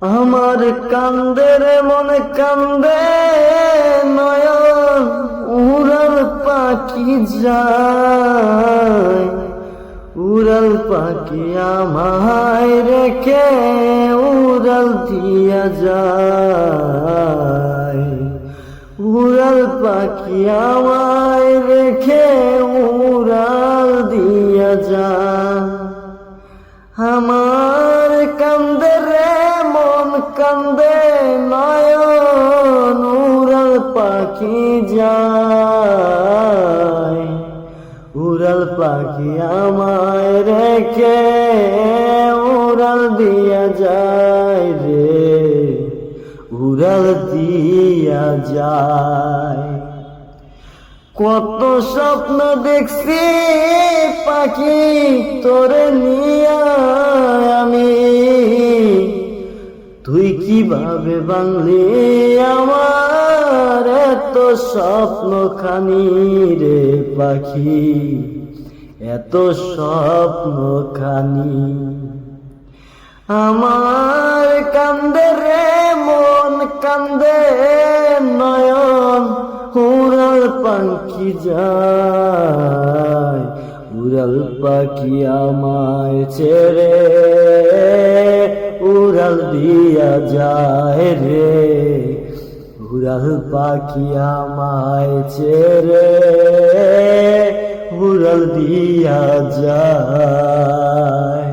আমার কান্দে রে মনে কান্দে নয়ন, উড়াল পাখি যায়, উড়াল পাখি আমায় রেখে উড়াল দিয়া যায়, উড়াল পাখি আমায় রেখে উড়াল দিয়া যায়। আমার কান্দে রে মন কান্দে নয়ন, উড়াল পাখি যায়, উড়াল পাখি আমায় রেখে উড়াল দিয়া যায় রে, উড়াল দিয়া যায়। কত স্বপ্ন দেখছি পাখি তোরে নিয়া আমি, তুই কিভাবে বাংলি আমার এত স্বপ্ন খানি রে পাখি, এত স্বপ্ন খানি। আমার কান্দে রে মন কান্দে নয়ন, উড়াল পাখি যায়, উড়াল পাখি আমায় ছেড়ে উড়াল দিয়া যায় রে, উড়াল পাখি আমায় ছেড়ে উড়াল দিয়া যায়।